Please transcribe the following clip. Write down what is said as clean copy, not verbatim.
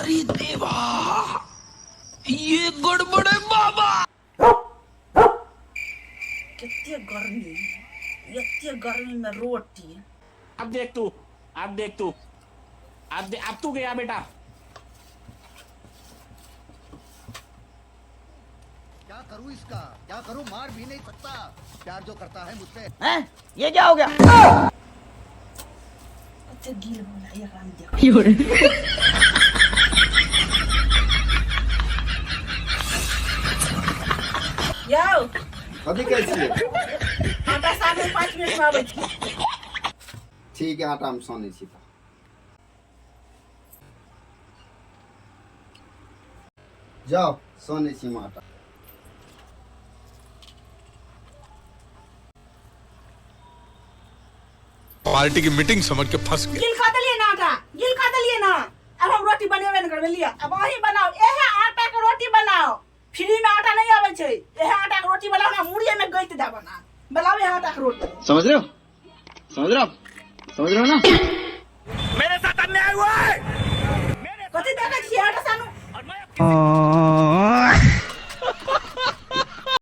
अरे देवा, ये गड़बड़ है बाबा। कितनी गर्मी, इतनी गर्मी में रोटी। अब देख तू, अब देख तू, अब तू गया बेटा। क्या करूं इसका, क्या करूं, मार भी नहीं सकता, प्यार जो करता है मुझसे। हैं? ये क्या हो गया? अच्छा गील बोला ये काम देखो। याओ अभी कैसी है? आटा सामने 5 मिनट में आवे छी। ठीक है, आटा हम साने छी। जाओ साने छी हम आटा। पार्टी की मीटिंग समझ के फंस गए। गिल खा दलिए ना आटा, गिल खा दलिए ना। अब हम रोटी बनेबे न करबे, लिया अब वही बनाओ। एहे आटा के रोटी बनाओ, फ्री में आटा नहीं आवे छै। एहे आटा के रोटी बनाओ ना, मुड़िए में गईत दा बना। बनाओ एहे आटा के रोटी। समझ रहे हो, समझ रहे हो, समझ रहे हो ना? मेरे साथ अन्याय हुआ है। कथि देखै छी आटा सानू?